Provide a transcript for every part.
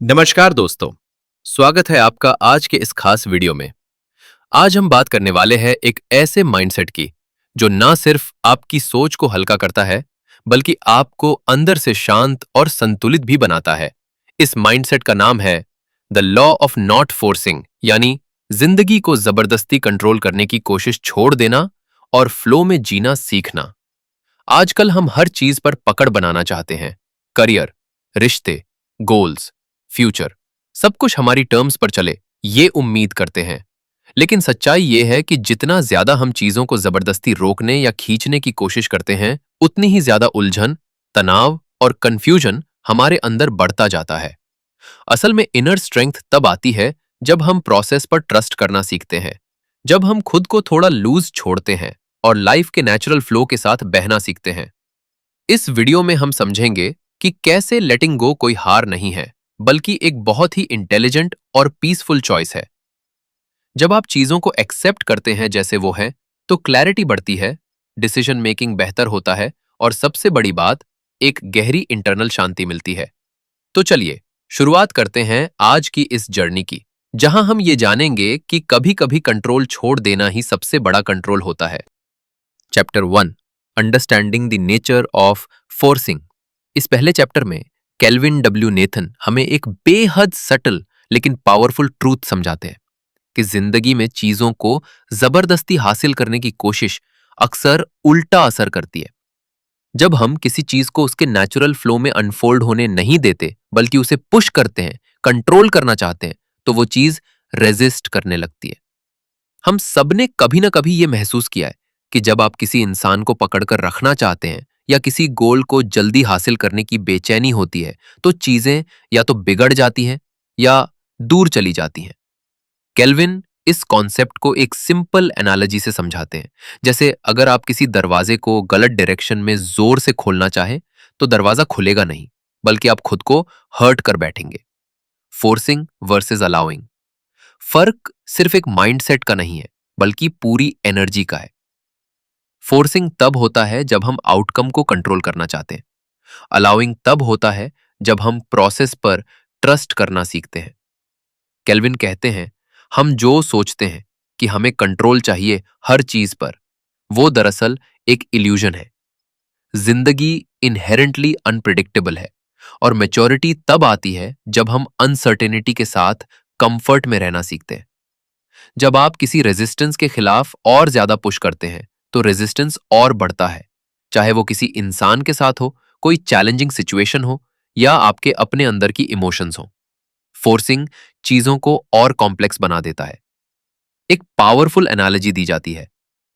नमस्कार दोस्तों, स्वागत है आपका आज के इस खास वीडियो में। आज हम बात करने वाले हैं एक ऐसे माइंडसेट की जो ना सिर्फ आपकी सोच को हल्का करता है, बल्कि आपको अंदर से शांत और संतुलित भी बनाता है। इस माइंडसेट का नाम है the law of not forcing, यानी जिंदगी को जबरदस्ती कंट्रोल करने की कोशिश छोड़ देना और फ्लो में जीना सीखना। आजकल हम हर चीज पर पकड़ बनाना चाहते हैं। करियर, रिश्ते, गोल्स, फ्यूचर, सब कुछ हमारी टर्म्स पर चले, ये उम्मीद करते हैं। लेकिन सच्चाई ये है कि जितना ज्यादा हम चीजों को जबरदस्ती रोकने या खींचने की कोशिश करते हैं, उतनी ही ज्यादा उलझन, तनाव और कंफ्यूजन हमारे अंदर बढ़ता जाता है। असल में इनर स्ट्रेंथ तब आती है जब हम प्रोसेस पर ट्रस्ट करना सीखते हैं, जब हम खुद को थोड़ा लूज छोड़ते हैं और लाइफ के नेचुरल फ्लो के साथ बहना सीखते हैं। इस वीडियो में हम समझेंगे कि कैसे लेटिंग गो कोई हार नहीं है, बल्कि एक बहुत ही इंटेलिजेंट और पीसफुल चॉइस है। जब आप चीजों को एक्सेप्ट करते हैं जैसे वो है, तो क्लैरिटी बढ़ती है, डिसीजन मेकिंग बेहतर होता है और सबसे बड़ी बात, एक गहरी इंटरनल शांति मिलती है। तो चलिए शुरुआत करते हैं आज की इस जर्नी की, जहां हम ये जानेंगे कि कभी कभी कंट्रोल छोड़ देना ही सबसे बड़ा कंट्रोल होता है। Chapter 1, understanding the nature of forcing. इस पहले चैप्टर में केल्विन डब्ल्यू नेथन हमें एक बेहद सटल लेकिन पावरफुल ट्रूथ समझाते हैं कि जिंदगी में चीजों को जबरदस्ती हासिल करने की कोशिश अक्सर उल्टा असर करती है। जब हम किसी चीज को उसके नेचुरल फ्लो में अनफोल्ड होने नहीं देते, बल्कि उसे पुश करते हैं, कंट्रोल करना चाहते हैं, तो वो चीज रेजिस्ट करने लगती है। हम सबने कभी ना कभी ये महसूस किया है कि जब आप किसी इंसान को पकड़कर रखना चाहते हैं या किसी गोल को जल्दी हासिल करने की बेचैनी होती है, तो चीजें या तो बिगड़ जाती हैं या दूर चली जाती हैं। केल्विन इस कॉन्सेप्ट को एक सिंपल एनालॉजी से समझाते हैं। जैसे अगर आप किसी दरवाजे को गलत डायरेक्शन में जोर से खोलना चाहें, तो दरवाजा खुलेगा नहीं, बल्कि आप खुद को हर्ट कर बैठेंगे। Forcing versus allowing. फर्क सिर्फ एक माइंडसेट का नहीं है, बल्कि पूरी एनर्जी का है। फोर्सिंग तब होता है जब हम आउटकम को कंट्रोल करना चाहते हैं। अलाउइंग तब होता है जब हम प्रोसेस पर ट्रस्ट करना सीखते हैं। केल्विन कहते हैं, हम जो सोचते हैं कि हमें कंट्रोल चाहिए हर चीज पर, वो दरअसल एक इल्यूजन है। जिंदगी इनहेरेंटली अनप्रिडिक्टेबल है और मैच्योरिटी तब आती है जब हम अनसर्टेनिटी के साथ कंफर्ट में रहना सीखते हैं। जब आप किसी रेजिस्टेंस के खिलाफ और ज्यादा पुश करते हैं, तो रेजिस्टेंस और बढ़ता है, चाहे वो किसी इंसान के साथ हो, कोई चैलेंजिंग सिचुएशन हो या आपके अपने अंदर की इमोशंस हो। फोर्सिंग चीजों को और कॉम्प्लेक्स बना देता है। एक पावरफुल एनालॉजी दी जाती है।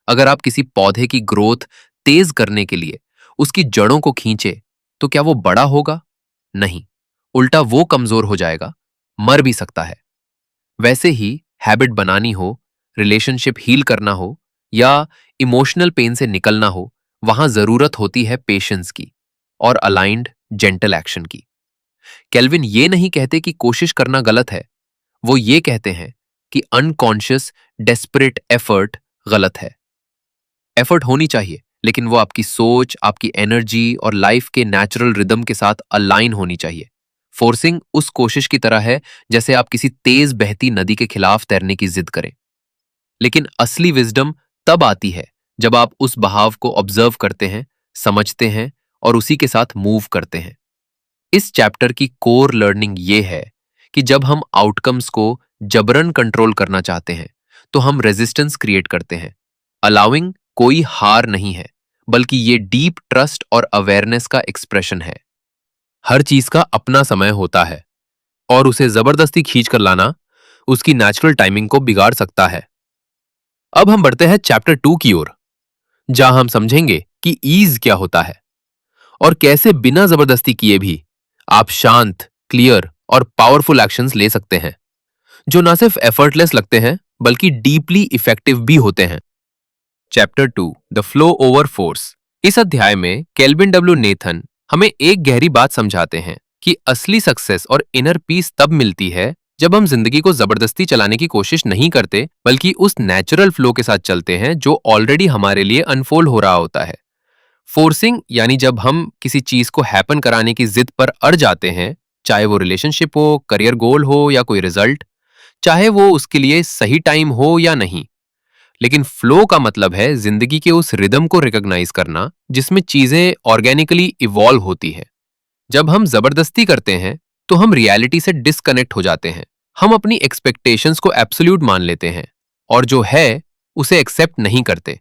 अगर आप किसी पौधे की ग्रोथ तेज करने के लिए उसकी जड़ों को खींचे, तो क्या वो बड़ा होगा? नहीं, उल्टा वो कमजोर हो जाएगा, मर भी सकता है। वैसे ही हैबिट बनानी हो, रिलेशनशिप हील करना हो या इमोशनल पेन से निकलना हो, वहां जरूरत होती है पेशेंस की और अलाइंड जेंटल एक्शन की। केल्विन ये नहीं कहते कि कोशिश करना गलत है, वो ये कहते हैं कि अनकॉन्शियस डेस्परेट एफर्ट गलत है। एफर्ट होनी चाहिए, लेकिन वो आपकी सोच, आपकी एनर्जी और लाइफ के नेचुरल रिदम के साथ अलाइन होनी चाहिए। फोर्सिंग उस कोशिश की तरह है जैसे आप किसी तेज बहती नदी के खिलाफ तैरने की जिद करें। लेकिन असली विजडम तब आती है जब आप उस बहाव को ऑब्जर्व करते हैं, समझते हैं और उसी के साथ मूव करते हैं। इस चैप्टर की कोर लर्निंग ये है कि जब हम आउटकम्स को जबरन कंट्रोल करना चाहते हैं, तो हम रेजिस्टेंस क्रिएट करते हैं। अलाउइंग कोई हार नहीं है, बल्कि ये डीप ट्रस्ट और अवेयरनेस का एक्सप्रेशन है। हर चीज का अपना समय होता है और उसे जबरदस्ती खींच कर लाना उसकी नेचुरल टाइमिंग को बिगाड़ सकता है। अब हम बढ़ते हैं चैप्टर 2 की ओर, जहां हम समझेंगे कि ईज क्या होता है और कैसे बिना जबरदस्ती किए भी आप शांत, क्लियर और पावरफुल एक्शंस ले सकते हैं, जो ना सिर्फ एफर्टलेस लगते हैं, बल्कि डीपली इफेक्टिव भी होते हैं। Chapter 2, the flow over force. इस अध्याय में केल्विन डब्ल्यू नेथन हमें एक गहरी बात समझाते हैं कि असली सक्सेस और इनर पीस तब मिलती है जब हम जिंदगी को जबरदस्ती चलाने की कोशिश नहीं करते, बल्कि उस नेचुरल फ्लो के साथ चलते हैं जो ऑलरेडी हमारे लिए अनफोल्ड हो रहा होता है। फोर्सिंग यानी जब हम किसी चीज को हैपन कराने की जिद पर अड़ जाते हैं, चाहे वो रिलेशनशिप हो, करियर गोल हो या कोई रिजल्ट, चाहे वो उसके लिए सही टाइम हो या नहीं। लेकिन फ्लो का मतलब है जिंदगी के उस रिदम को रिकॉग्नाइज करना जिसमें चीजें ऑर्गेनिकली इवॉल्व होती है। जब हम जबरदस्ती करते हैं तो हम रियलिटी से डिस्कनेक्ट हो जाते हैं। हम अपनी एक्सपेक्टेशंस को एब्सोल्यूट मान लेते हैं और जो है उसे एक्सेप्ट नहीं करते।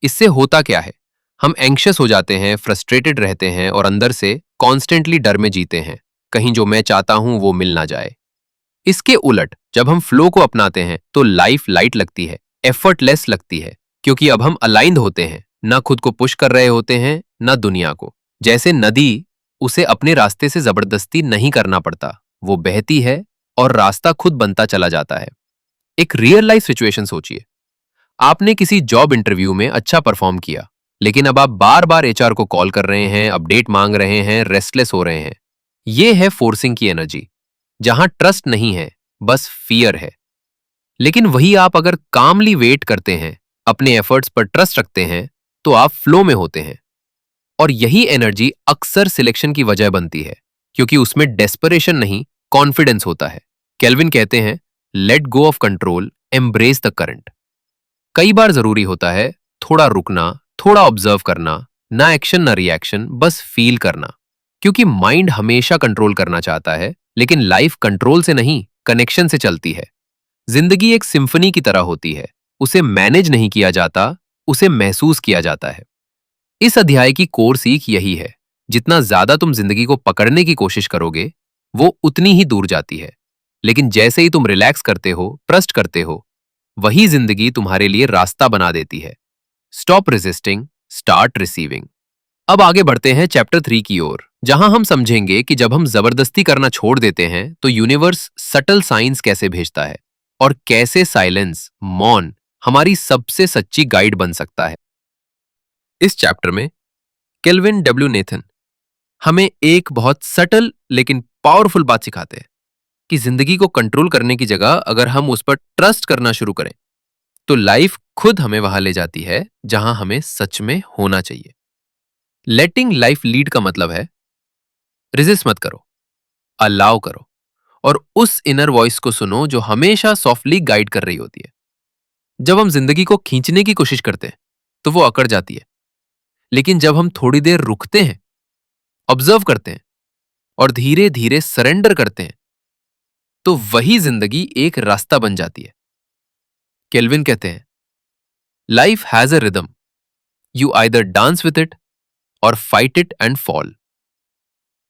इससे होता क्या है, हम एंग्शियस हो जाते हैं, फ्रस्ट्रेटेड रहते हैं और अंदर से कॉन्स्टेंटली डर में जीते हैं, कहीं जो मैं चाहता हूं वो मिल ना जाए। इसके उलट जब हम फ्लो को अपनाते हैं तो लाइफ लाइट लगती है, एफर्टलेस लगती है, क्योंकि अब हम अलाइंड होते हैं, ना खुद को पुश कर रहे होते हैं ना दुनिया को। जैसे नदी, उसे अपने रास्ते से जबरदस्ती नहीं करना पड़ता, वो बहती है और रास्ता खुद बनता चला जाता है। एक रियल लाइफ सिचुएशन सोचिए, आपने किसी जॉब इंटरव्यू में अच्छा परफॉर्म किया, लेकिन अब आप बार बार एचआर को कॉल कर रहे हैं, अपडेट मांग रहे हैं, रेस्टलेस हो रहे हैं। ये है फोर्सिंग की एनर्जी, जहां ट्रस्ट नहीं है, बस फियर है। लेकिन वही आप अगर कामली वेट करते हैं, अपने एफर्ट्स पर ट्रस्ट रखते हैं, तो आप फ्लो में होते हैं। और यही एनर्जी अक्सर सिलेक्शन की वजह बनती है, क्योंकि उसमें डेस्परेशन नहीं, कॉन्फिडेंस होता है। केल्विन कहते हैं, let go of control, embrace the current. कई बार जरूरी होता है थोड़ा रुकना, थोड़ा ऑब्जर्व करना, ना एक्शन ना रिएक्शन, बस फील करना। क्योंकि माइंड हमेशा कंट्रोल करना चाहता है, लेकिन लाइफ कंट्रोल से नहीं, कनेक्शन से चलती है। जिंदगी एक सिम्फनी की तरह होती है, उसे मैनेज नहीं किया जाता, उसे महसूस किया जाता है। इस अध्याय की कोर सीख यही है, जितना ज्यादा तुम जिंदगी को पकड़ने की कोशिश करोगे, वो उतनी ही दूर जाती है। लेकिन जैसे ही तुम रिलैक्स करते हो, ट्रस्ट करते हो, वही जिंदगी तुम्हारे लिए रास्ता बना देती है। Stop resisting, start receiving. अब आगे बढ़ते हैं चैप्टर 3 की ओर, जहां हम समझेंगे कि जब हम जबरदस्ती करना छोड़ देते हैं तो यूनिवर्स सटल साइंस कैसे भेजता है और कैसे साइलेंस, मौन हमारी सबसे सच्ची गाइड बन सकता है। इस चैप्टर में केल्विन डब्ल्यू नेथन हमें एक बहुत सटल लेकिन पावरफुल बात सिखाते हैं कि जिंदगी को कंट्रोल करने की जगह अगर हम उस पर ट्रस्ट करना शुरू करें तो लाइफ खुद हमें वहां ले जाती है जहां हमें सच में होना चाहिए। लेटिंग लाइफ लीड का मतलब है रिजिस्ट मत करो, अलाउ करो और उस इनर वॉइस को सुनो जो हमेशा सॉफ्टली गाइड कर रही होती है। जब हम जिंदगी को खींचने की कोशिश करते हैं तो वो अकड़ जाती है, लेकिन जब हम थोड़ी देर रुकते हैं, ऑब्जर्व करते हैं और धीरे धीरे सरेंडर करते हैं, तो वही जिंदगी एक रास्ता बन जाती है। केल्विन कहते हैं, life has a rhythm, you either dance with it और फाइट इट एंड फॉल।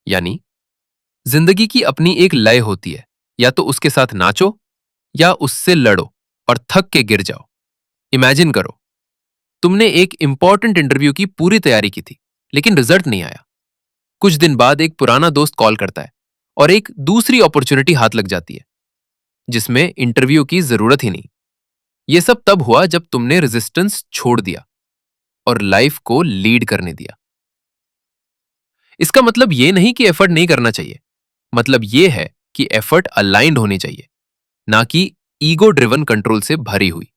यानी जिंदगी की अपनी एक लय होती है, या तो उसके साथ नाचो या उससे लड़ो और थक के गिर जाओ। इमेजिन करो, तुमने एक इंपॉर्टेंट इंटरव्यू की पूरी तैयारी की थी, लेकिन रिजल्ट नहीं आया। कुछ दिन बाद एक पुराना दोस्त कॉल करता है और एक दूसरी अपॉर्चुनिटी हाथ लग जाती है, जिसमें इंटरव्यू की जरूरत ही नहीं। यह सब तब हुआ जब तुमने रेजिस्टेंस छोड़ दिया और लाइफ को लीड करने दिया। इसका मतलब यह नहीं कि एफर्ट नहीं करना चाहिए, मतलब यह है कि एफर्ट अलाइंड होनी चाहिए, ना कि ईगो ड्रिवन कंट्रोल से भरी हुई।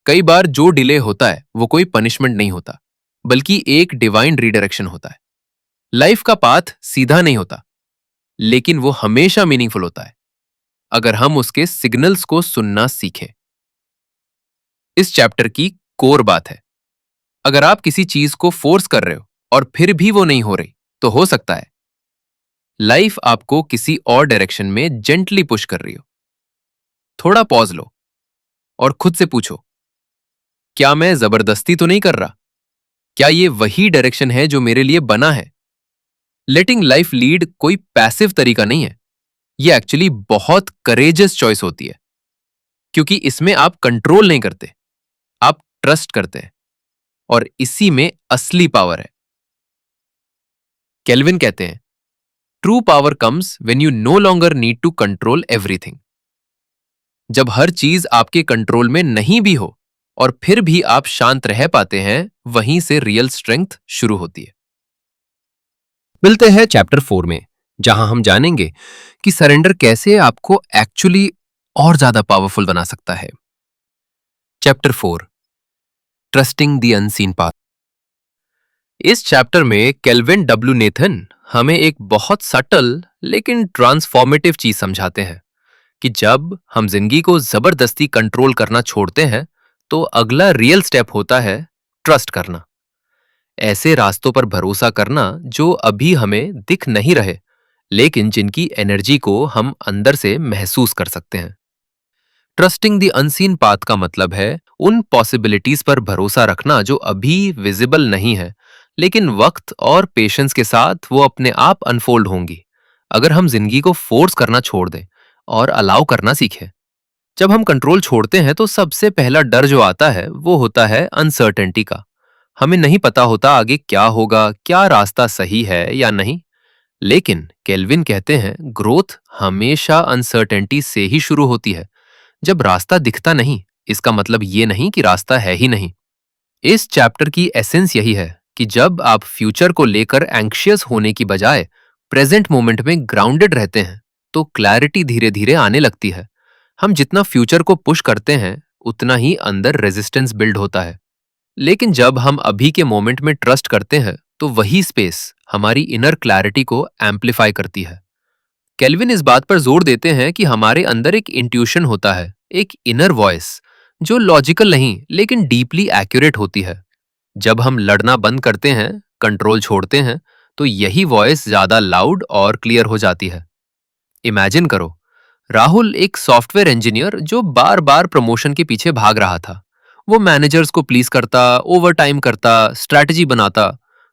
कई बार जो डिले होता है वो कोई पनिशमेंट नहीं होता, बल्कि एक डिवाइन रीडायरेक्शन होता है। लाइफ का पाथ सीधा नहीं होता, लेकिन वो हमेशा मीनिंगफुल होता है अगर हम उसके सिग्नल्स को सुनना सीखें। इस चैप्टर की कोर बात है, अगर आप किसी चीज को फोर्स कर रहे हो और फिर भी वो नहीं हो रही, तो हो सकता है लाइफ आपको किसी और डायरेक्शन में जेंटली पुश कर रही हो। थोड़ा पॉज लो और खुद से पूछो, क्या मैं जबरदस्ती तो नहीं कर रहा? क्या ये वही डायरेक्शन है जो मेरे लिए बना है? लेटिंग लाइफ लीड कोई पैसिव तरीका नहीं है, ये एक्चुअली बहुत करेजियस चॉइस होती है, क्योंकि इसमें आप कंट्रोल नहीं करते, आप ट्रस्ट करते हैं, और इसी में असली पावर है। केल्विन कहते हैं, true power comes when you no longer need to control everything. जब हर चीज आपके कंट्रोल में नहीं भी हो और फिर भी आप शांत रह पाते हैं, वहीं से रियल स्ट्रेंथ शुरू होती है। मिलते हैं चैप्टर 4 में, जहां हम जानेंगे कि सरेंडर कैसे आपको एक्चुअली और ज्यादा पावरफुल बना सकता है। Chapter 4, trusting the unseen path. इस चैप्टर में केल्विन डब्ल्यू नेथन हमें एक बहुत सटल लेकिन ट्रांसफॉर्मेटिव चीज समझाते हैं कि जब हम जिंदगी को जबरदस्ती कंट्रोल करना छोड़ते हैं तो अगला रियल स्टेप होता है ट्रस्ट करना। ऐसे रास्तों पर भरोसा करना जो अभी हमें दिख नहीं रहे, लेकिन जिनकी एनर्जी को हम अंदर से महसूस कर सकते हैं। ट्रस्टिंग द अनसीन पाथ का मतलब है उन पॉसिबिलिटीज पर भरोसा रखना जो अभी विजिबल नहीं है, लेकिन वक्त और पेशेंस के साथ वो अपने आप अनफोल्ड होंगी अगर हम जिंदगी को फोर्स करना छोड़ दें और अलाउ करना सीखें। जब हम कंट्रोल छोड़ते हैं तो सबसे पहला डर जो आता है वो होता है अनसर्टेनिटी का। हमें नहीं पता होता आगे क्या होगा, क्या रास्ता सही है या नहीं। लेकिन केल्विन कहते हैं ग्रोथ हमेशा अनसर्टेनिटी से ही शुरू होती है। जब रास्ता दिखता नहीं, इसका मतलब ये नहीं कि रास्ता है ही नहीं। इस चैप्टर की एसेंस यही है कि जब आप फ्यूचर को लेकर एंग्शियस होने की बजाय प्रेजेंट मोमेंट में ग्राउंडेड रहते हैं तो क्लैरिटी धीरे धीरे आने लगती है। हम जितना फ्यूचर को पुश करते हैं उतना ही अंदर रेजिस्टेंस बिल्ड होता है। लेकिन जब हम अभी के मोमेंट में ट्रस्ट करते हैं तो वही स्पेस हमारी इनर क्लैरिटी को एम्पलीफाई करती है। केल्विन इस बात पर जोर देते हैं कि हमारे अंदर एक इंट्यूशन होता है, एक इनर वॉइस जो लॉजिकल नहीं लेकिन डीपली एक्यूरेट होती है। जब हम लड़ना बंद करते हैं, कंट्रोल छोड़ते हैं, तो यही वॉइस ज्यादा लाउड और क्लियर हो जाती है। इमेजिन करो, राहुल एक सॉफ्टवेयर इंजीनियर जो बार बार प्रमोशन के पीछे भाग रहा था। वो मैनेजर्स को प्लीज करता, ओवर टाइम करता, स्ट्रैटेजी बनाता,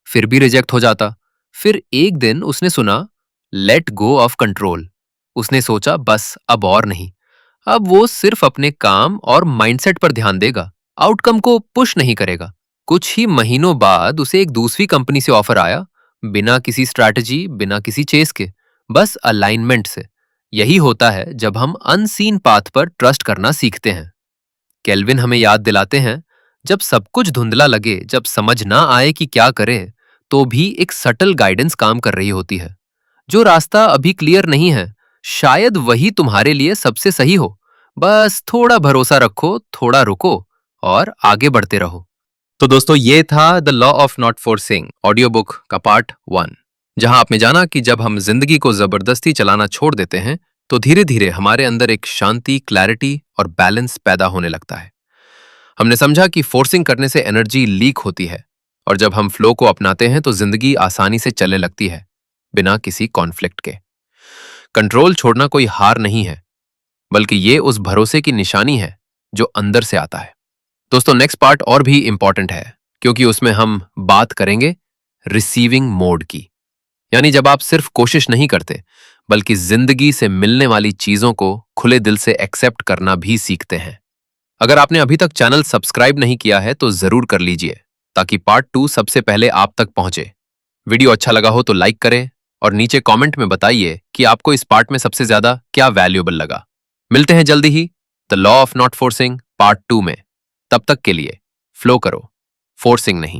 फिर भी रिजेक्ट हो जाता। फिर एक दिन उसने सुना लेट गो ऑफ कंट्रोल। उसने सोचा बस अब और नहीं। अब वो सिर्फ अपने काम और माइंडसेट पर ध्यान देगा, आउटकम को पुश नहीं करेगा। कुछ ही महीनों बाद उसे एक दूसरी कंपनी से ऑफर आया, बिना किसी स्ट्रैटेजी, बिना किसी चेस के, बस अलाइनमेंट से। यही होता है जब हम अनसीन पाथ पर ट्रस्ट करना सीखते हैं। केल्विन हमें याद दिलाते हैं जब सब कुछ धुंधला लगे, जब समझ ना आए कि क्या करें, तो भी एक सटल गाइडेंस काम कर रही होती है। जो रास्ता अभी क्लियर नहीं है, शायद वही तुम्हारे लिए सबसे सही हो। बस थोड़ा भरोसा रखो, थोड़ा रुको और आगे बढ़ते रहो। तो दोस्तों, ये था the law of not forcing audio book का पार्ट 1, जहां आपने जाना कि जब हम जिंदगी को जबरदस्ती चलाना छोड़ देते हैं तो धीरे धीरे हमारे अंदर एक शांति, क्लैरिटी और बैलेंस पैदा होने लगता है। हमने समझा कि फोर्सिंग करने से एनर्जी लीक होती है और जब हम फ्लो को अपनाते हैं तो जिंदगी आसानी से चलने लगती है, बिना किसी कॉन्फ्लिक्ट के। कंट्रोल छोड़ना कोई हार नहीं है, बल्कि ये उस भरोसे की निशानी है जो अंदर से आता है। दोस्तों, नेक्स्ट पार्ट और भी इंपॉर्टेंट है क्योंकि उसमें हम बात करेंगे रिसीविंग मोड की। यानी जब आप सिर्फ कोशिश नहीं करते बल्कि जिंदगी से मिलने वाली चीजों को खुले दिल से एक्सेप्ट करना भी सीखते हैं। अगर आपने अभी तक चैनल सब्सक्राइब नहीं किया है तो जरूर कर लीजिए ताकि पार्ट 2 सबसे पहले आप तक पहुंचे। वीडियो अच्छा लगा हो तो लाइक करें और नीचे कमेंट में बताइए कि आपको इस पार्ट में सबसे ज्यादा क्या वैल्यूएबल लगा। मिलते हैं जल्दी ही the law of not forcing part 2 में। तब तक के लिए फ्लो करो, फोर्सिंग नहीं।